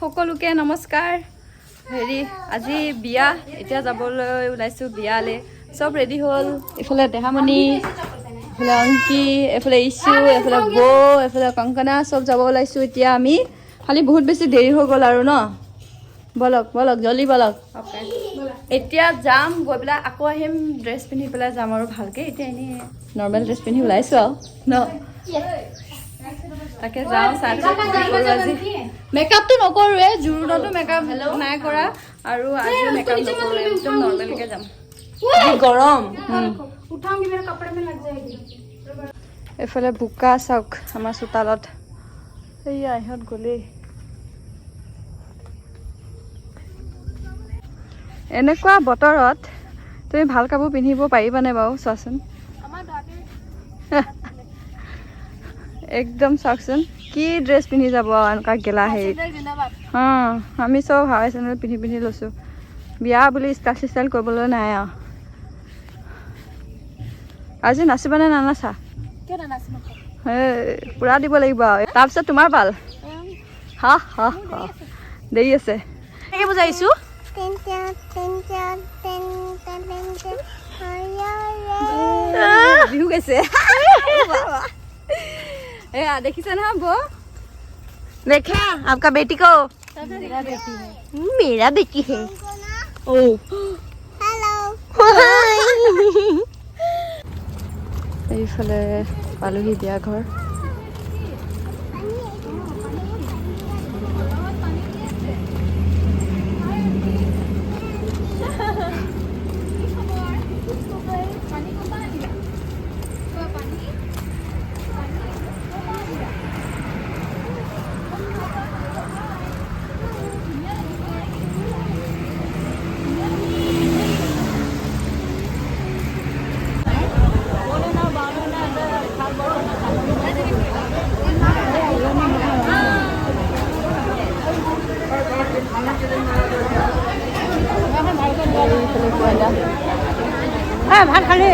সকলোকে নমস্কাৰ হেৰি আজি বিয়া এতিয়া যাবলৈ ওলাইছোঁ বিয়ালৈ চব ৰেডি হ'ল এফালে দেহামণি এফালে অংকি এফালে ইছু এফালে বৌ এফালে কংকনা চব যাব ওলাইছোঁ এতিয়া আমি খালি বহুত বেছি দেৰি হৈ গ'ল আৰু ন বলক বলক জলদি বলক এতিয়া যাম গৈ পেলাই আকৌ আহিম ড্ৰেছ পিন্ধি পেলাই যাম আৰু ভালকৈ এতিয়া এনেই নৰ্মেল ড্ৰেছ পিন্ধি ওলাইছোঁ আৰু ন তাকে যাওঁ চাই কৰোঁ আজি মেকআপটো নকৰোঁৱে জোৰোণতো মেকআপ নাই কৰা আৰু আজি মেকআপ নকৰোঁ একদম নৰ্মেলকৈ যাম গৰম এইফালে বোকা চাওক আমাৰ চোতালত এইয়া ইহঁত গ'লেই এনেকুৱা বতৰত তুমি ভাল কাপোৰ পিন্ধিব পাৰিবানে বাৰু চোৱাচোন একদম চাওকচোন কি ড্ৰেছ পিন্ধি যাব এনেকুৱা গেলা হেৰিত অঁ আমি চব হাৱাই চেণ্ডেল পিন্ধি পিন্ধি লৈছোঁ বিয়া বুলি ষ্টাইল চিষ্টাইল কৰিবলৈ নাই আৰু আজি নাচিবানে নানাচা পূৰা দিব লাগিব আৰু তাৰপিছত তোমাৰ ভাল হা হা হা দেৰি আছে কেনেকৈ বুজাইছোঁ বিহু গাইছে देखिए ना वो देखा आपका बेटी को मेरा बेटी है ओ हेलो এইফালে পালোহি বিয়া ঘৰ ভাত খালি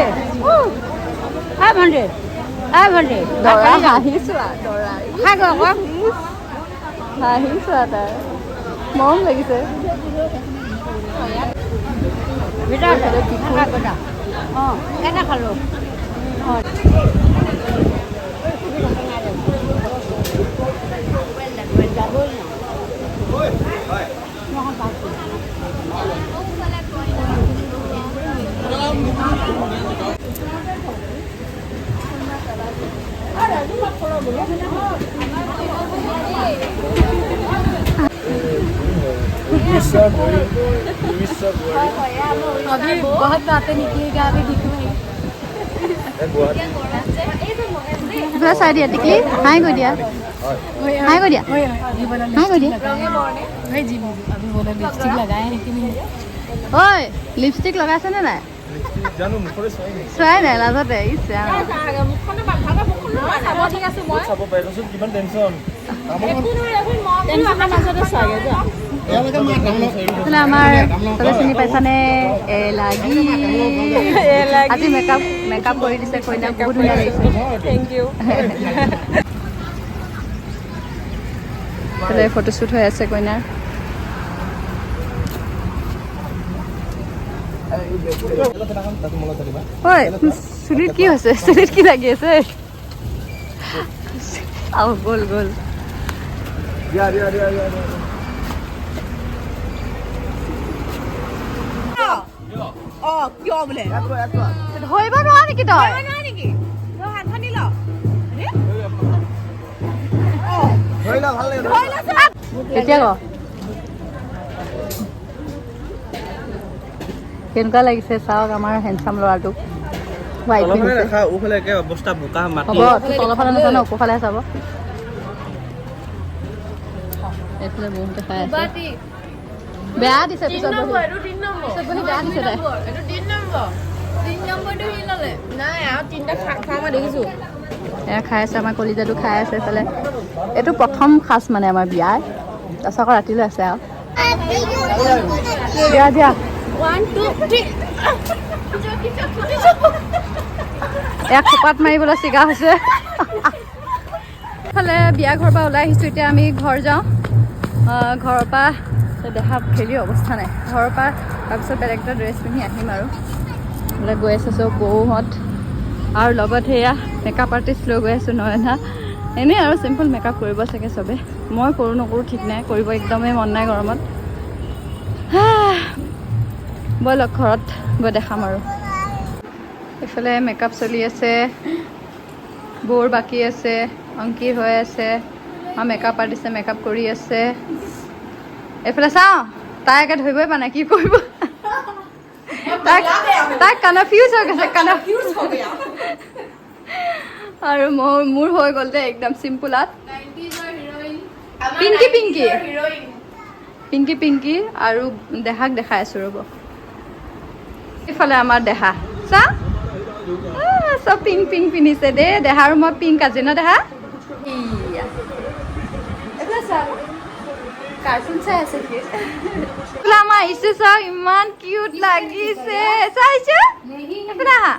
ভণ্টি দৰা হাঁহিছোঁ খাই গৈ আকৌ হাঁহিছোঁ তাৰ মৰম লাগিছে অঁ এটা খালোঁ অঁ अभी बहुत बातें निकलेगा अभी दिखूंगी साइड दिया टिकली हाय को दिया हाय को दिया हाय को दिया जी अभी बोला लिपस्टिक लगाए लेकिन ओए लिपस्टिक लगाइছে নে নাই জানো মুখৰে চোৱাই নাই লাজতে ইচ্ছা মুখখনে ভালকৈ মুখখন চাব ঠিক আছে মই চাব পাৰিছোঁ কিমান টেনচন টেনচনৰ মাজতে চাগে যা আমাৰ চবে চিনি পাইছানে লাগি আজি মেকআপ কৰি দিছে কইনাক বহুত ধুনীয়া লাগিছে থেংক ইউ ফটোশ্বুট হৈ আছে কইনাৰ ঐ চুলিত কি হৈছে চুলিত কি লাগি আছে গ'ল গ'ল কিয় বোলে ধৰিব নোৱাৰ নেকি তই এতিয়া ক কেনেকুৱা লাগিছে চাওক আমাৰ হেণ্ডচাম ল'ৰাটোক তলফালে নাজানো ওপৰফালে চাব এইফালে বহুতে খাই আছে বেয়া দিছে পিছত বেয়া দিছে তাই এয়া খাই আছে আমাৰ কলিজাটো খাই আছে এইফালে এইটো প্ৰথম সাজ মানে আমাৰ বিয়াৰ তাৰপিছত আকৌ ৰাতিলৈ আছে আৰু দিয়া দিয়া 1 2 3 এক খোপাত মাৰিবলৈ চিগা হৈছে ফালে বিয়া ঘৰৰ পৰা ওলাই আহিছোঁ এতিয়া আমি ঘৰ যাওঁ ঘৰৰ পৰা দেহা খেলি অৱস্থা নাই। ঘৰৰ পৰা তাৰপিছত বেলেগ এটা ড্ৰেছ পিন্ধি আহিম আৰু বোলে গৈ আছে চব বৌহঁত আৰু লগত সেয়া মেকআপ আৰ্টিষ্ট লৈ গৈ আছোঁ নয়না। এনেই আৰু চিম্পল মেকআপ কৰিব চাগে চবে, মই কৰোঁ নকৰোঁ ঠিক নাই, কৰিব একদমেই মন নাই গৰমত। ব'লক ঘৰত গৈ দেখাম আৰু। এইফালে মেকআপ চলি আছে, বৌৰ বাকী আছে, অংকিৰ হৈ আছে, আৰু মেকআপ আৰ্টিষ্টে মেকআপ কৰি আছে। এইফালে চাওঁ তাই একে ধৰিবই পৰা নাই কি কৰিব, তাই কনফিউজ হৈ গৈছে, কনফিউজ হৈ গ'ল। আৰু মোৰ হৈ গ'ল দে একদম চিম্পুলত। পিংকি পিংকি পিংকি পিংকি আৰু দেহাক দেখাই আছোঁ ৰ'ব। এইফালে আমাৰ দেহা চা চব পিংক পিংক পিন্ধিছে দেই। দেহা আৰু মই পিংক আজি ন দেহা। কাৰ্টুন চাই আছে কি আমাৰ আহিছে, চাওক ইমান কিউট লাগিছে। চাইছে এইফালে আহা।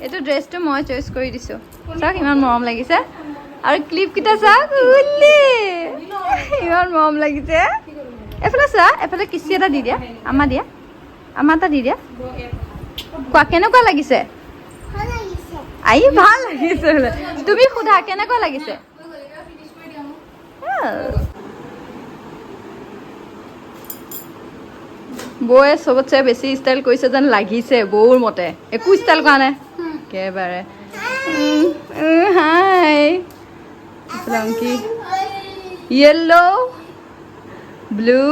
এইটো ড্ৰেছটো মই চইচ কৰি দিছোঁ, চাওক ইমান মৰম লাগিছে। আৰু ক্লিপকেইটা চাওক ইমান মৰম লাগিছে। এইফালে চোৱা, এফালে কিচি এটা দি দিয়া, আমাৰ এটা দি দিয়া। কোৱা কেনেকুৱা লাগিছে? আই ভাল লাগিছে বোলে। তুমি সোধা কেনেকুৱা লাগিছে? বৌয়ে চবতছে বেছি ষ্টাইল কৰিছে যেন লাগিছে বৌৰ মতে, একো ষ্টাইল কৰা নাই একেবাৰে। হাই অংকি yellow, blue,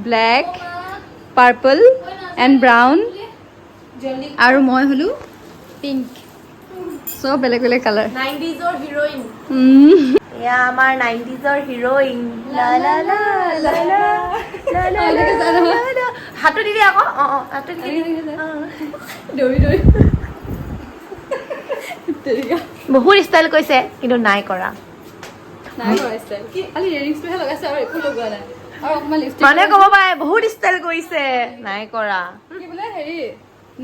black, purple and brown, আৰু মই হ'লোঁ পিংক। চব বেলেগ বেলেগ কালাৰ। 90s heroine. এয়া আমাৰ 90s হিৰোইন। হাতটো দি দিয়া আকৌ। হাতটো দি দিয়া। বহুত ষ্টাইল কৰিছে কিন্তু নাই কৰা। মানুহে ক'ব পাৰে বহুত ষ্টাইল কৰিছে, নাই কৰা।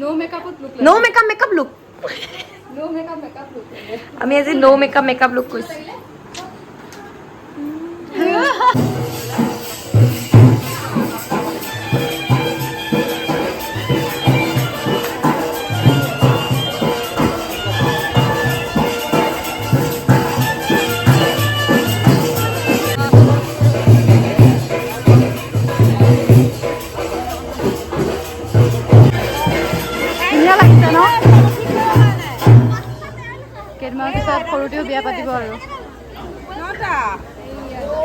নো মেকআপ লুক। আমি আজি নো মেকআপ লুক কৰিছো। কেইদিনমানৰ পিছত সৰুতেও বিয়া পাতিব আৰু।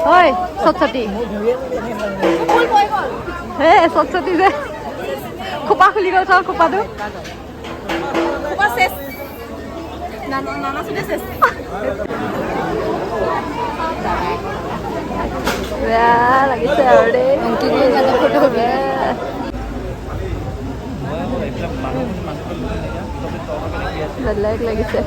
হয় চটচটি হে চটচটি যে খোপা খুলি গ'ল, চাওক খোপাটো। বেয়া লাগিছে আৰু দেই ফটো বেলেগ লাগিছে।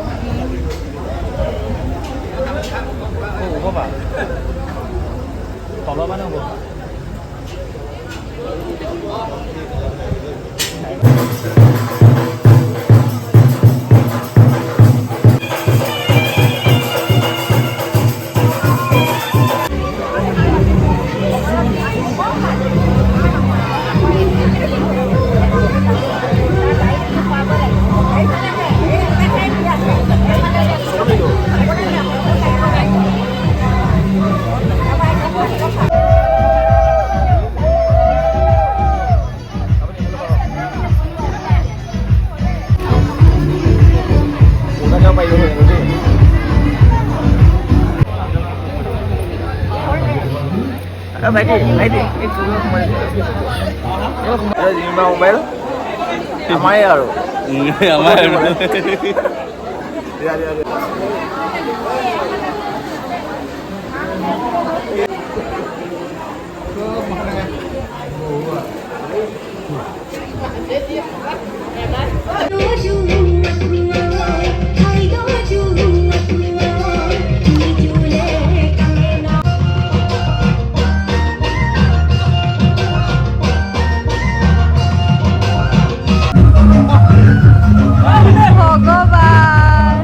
মোবাইল আমাৰে আৰু ভগৱান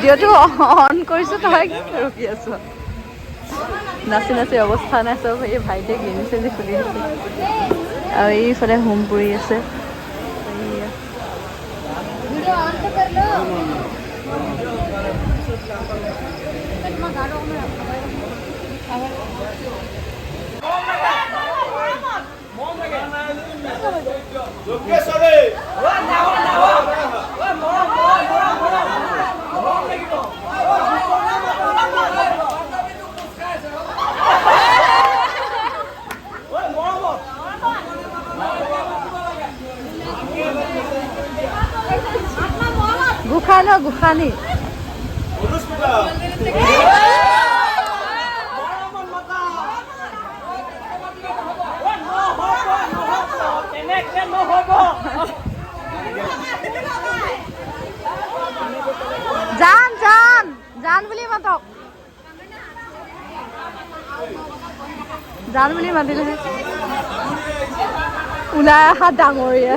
ভিডিঅ'টো অন কৰিছোঁ তই ৰখি আছ নাচি নাচি অৱস্থা নাই চব এই ভাইটিয়ে গেঞ্জি চেঞ্জি খুলি দিছে আৰু এইফালে হোম পুৰি আছে গোসানী জান জান জান বুলি মাতক জান বুলি মাতিলেহে ওলাই অহা ডাঙৰীয়া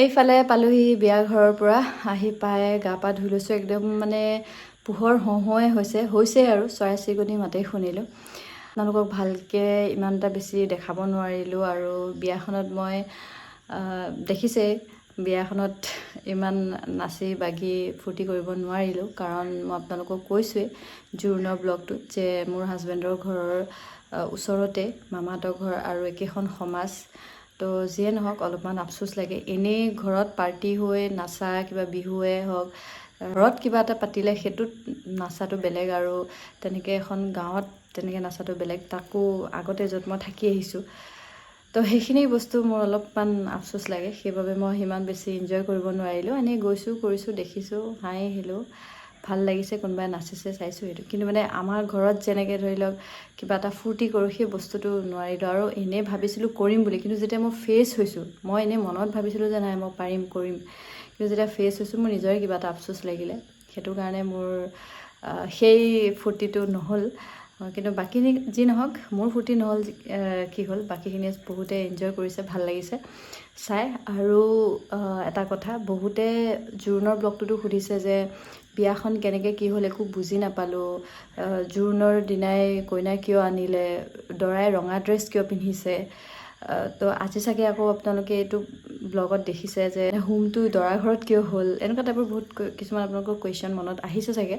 এইফালে পালোহি বিয়া ঘৰৰ পৰা আহি পাই গা পা ধুই লৈছোঁ একদম মানে পোহৰ হওঁ হৈছে আৰু চৰাই চিৰিকটি মাতেই শুনিলোঁ আপোনালোকক ভালকৈ ইমান এটা বেছি দেখাব নোৱাৰিলোঁ আৰু বিয়াখনত মই দেখিছেই বিয়াখনত ইমান নাচি বাগি ফূৰ্তি কৰিব নোৱাৰিলোঁ কাৰণ মই আপোনালোকক কৈছোঁৱেই জোৰোণৰ ব্লগটোত যে মোৰ হাজবেণ্ডৰ ঘৰৰ ওচৰতে মামাহঁতৰ ঘৰ আৰু একেখন সমাজ তো যিয়ে নহওক অলপমান আফচোচ লাগে এনেই ঘৰত পাৰ্টি হৈ নাচা কিবা বিহুৱে হওক ঘৰত কিবা এটা পাতিলে সেইটোত নাচাটো বেলেগ আৰু তেনেকৈ এখন গাঁৱত তেনেকৈ নাচাটো বেলেগ তাকো আগতে য'ত মই থাকি আহিছোঁ তো সেইখিনি বস্তু মোৰ অলপমান আফচোচ লাগে সেইবাবে মই সিমান বেছি এনজয় কৰিব নোৱাৰিলোঁ এনেই গৈছোঁ কৰিছোঁ দেখিছোঁ হাঁহি আহিলোঁ ভাল লাগিছে কোনোবাই নাচিছে চাইছোঁ সেইটো কিন্তু মানে আমাৰ ঘৰত যেনেকৈ ধৰি লওক কিবা এটা ফূৰ্তি কৰোঁ সেই বস্তুটো নোৱাৰিলোঁ আৰু এনেই ভাবিছিলোঁ কৰিম বুলি কিন্তু যেতিয়া মই ফেচ হৈছোঁ মই এনেই মনত ভাবিছিলোঁ যে নাই মই পাৰিম কৰিম কিন্তু যেতিয়া ফেচ হৈছোঁ মোৰ নিজৰে কিবা এটা আফচোচ লাগিলে সেইটো কাৰণে মোৰ সেই ফূৰ্তিটো নহ'ল কিন্তু বাকী যি নহওক মোৰ ফূৰ্তি নহ'ল কি হ'ল বাকীখিনিয়ে বহুতে এনজয় কৰিছে ভাল লাগিছে চাই আৰু এটা কথা বহুতে জোৰোণৰ ব্লগটোতো সুধিছে যে বিয়াখন কেনেকৈ কি হ'ল একো বুজি নাপালোঁ জোৰোণৰ দিনাই কইনা কিয় আনিলে দৰাই ৰঙা ড্ৰেছ কিয় পিন্ধিছে তো আজি চাগে আকৌ আপোনালোকে এইটো ব্লগত দেখিছে যে হোমটো দৰা ঘৰত কিয় হ'ল এনেকুৱা টাইপৰ বহুত কিছুমান আপোনালোকৰ কুৱেশ্যন মনত আহিছে চাগে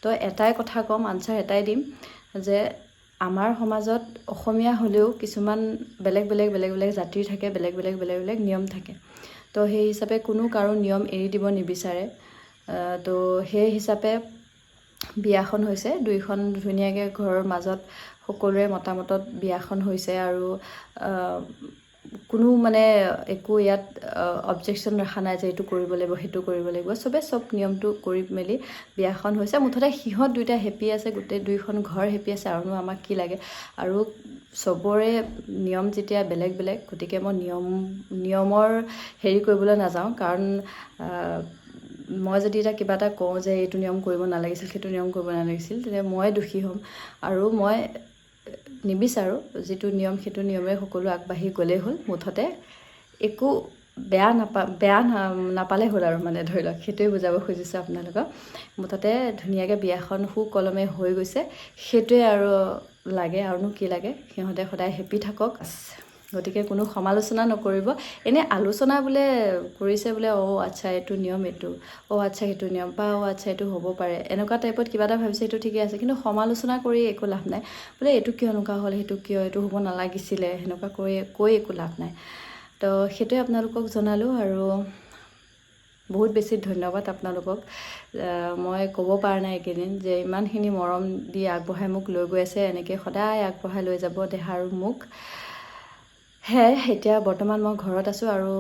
তো এটাই কথা ক'ম আনচাৰ এটাই দিম যে আমাৰ সমাজত অসমীয়া হ'লেও কিছুমান বেলেগ জাতিৰ থাকে বেলেগ বেলেগ নিয়ম থাকে তো সেই হিচাপে কোনো কাৰো নিয়ম এৰি দিব নিবিচাৰে তো সেই হিচাপে বিয়াখন হৈছে দুইখন ধুনীয়াকৈ ঘৰৰ মাজত সকলোৰে মতামতত বিয়াখন হৈছে আৰু কোনো মানে একো ইয়াত অবজেকশ্যন ৰখা নাই যে এইটো কৰিব লাগিব সেইটো কৰিব লাগিব চব নিয়মটো কৰি মেলি বিয়াখন হৈছে মুঠতে সিহঁত দুইটা হেপী আছে গোটেই দুইখন ঘৰ হেপী আছে আৰুনো আমাক কি লাগে আৰু চবৰে নিয়ম যেতিয়া বেলেগ গতিকে মই নিয়মৰ হেৰি কৰিবলৈ নাযাওঁ কাৰণ মই যদি এতিয়া কিবা এটা কওঁ যে এইটো নিয়ম কৰিব নালাগিছিল সেইটো নিয়ম কৰিব নালাগিছিল তেতিয়া মই দোষী হ'ম আৰু মই নিবিচাৰোঁ যিটো নিয়ম সেইটো নিয়মে সকলো আগবাঢ়ি গ'লেই হ'ল মুঠতে একো বেয়া নাপালে হ'ল আৰু মানে ধৰি লওক সেইটোৱে বুজাব খুজিছোঁ আপোনালোকক মুঠতে ধুনীয়াকৈ বিয়াখন সুকলমে হৈ গৈছে সেইটোৱে আৰু লাগে আৰুনো কি লাগে সিহঁতে সদায় হেপী থাকক গতিকে কোনো সমালোচনা নকৰিব এনেই আলোচনা বোলে কৰিছে বোলে আচ্ছা এইটো নিয়ম এইটো আচ্ছা সেইটো নিয়ম বা আচ্ছা এইটো হ'ব পাৰে এনেকুৱা টাইপত কিবা এটা ভাবিছে সেইটো ঠিকে আছে কিন্তু সমালোচনা কৰি একো লাভ নাই বোলে এইটো কিয় এনেকুৱা হ'ল সেইটো কিয় এইটো হ'ব নালাগিছিলে সেনেকুৱা কৈ একো লাভ নাই তো সেইটোৱে আপোনালোকক জনালোঁ আৰু বহুত বেছি ধন্যবাদ আপোনালোকক। মই ক'ব পৰা নাই এইকেইদিন যে ইমানখিনি মৰম দি আগবঢ়াই মোক লৈ গৈ আছে, এনেকৈ সদায় আগবঢ়াই লৈ যাব দেহা আৰু মোক। সেয়াই এতিয়া বৰ্তমান মই ঘৰত আছোঁ আৰু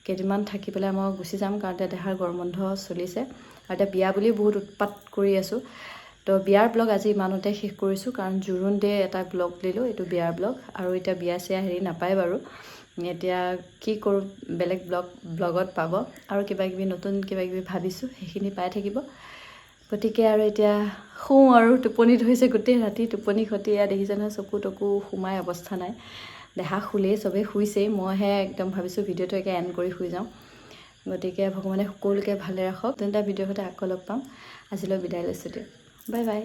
কেইদিনমান থাকি পেলাই মই গুচি যাম, কাৰণ এতিয়া দেহাৰ গৰম বন্ধ চলিছে আৰু এতিয়া বিয়া বুলি বহুত উৎপাত কৰি আছোঁ। তো বিয়াৰ ব্লগ আজি ইমানতে শেষ কৰিছোঁ, কাৰণ জোৰোণ ডে এটা ব্লগ দিলোঁ, এইটো বিয়াৰ ব্লগ। আৰু এতিয়া বিয়া চিয়া হেৰি নাপায় বাৰু, এতিয়া কি কৰোঁ বেলেগ ব্লগত পাব, আৰু কিবাকিবি নতুন কিবাকিবি ভাবিছোঁ সেইখিনি পাই থাকিব। গতিকে আৰু এতিয়া শুওঁ আৰু টোপনি ধৰিছে, গোটেই ৰাতি টোপনি ক্ষতি। এয়া দেখিছে নহয় চকু তকু সোমাই অৱস্থা নাই। দেহা শুলেই, চবেই শুইছেই, মইহে একদম ভাবিছোঁ ভিডিঅ'টো একে এণ্ড কৰি শুই যাওঁ। গতিকে ভগৱানে সকলোকে ভালে ৰাখক। তেন্তে ভিডিঅ'ৰ সৈতে আকৌ লগ পাম। আজিলৈ বিদায় লৈছোঁ দিয়ক, বাই বাই।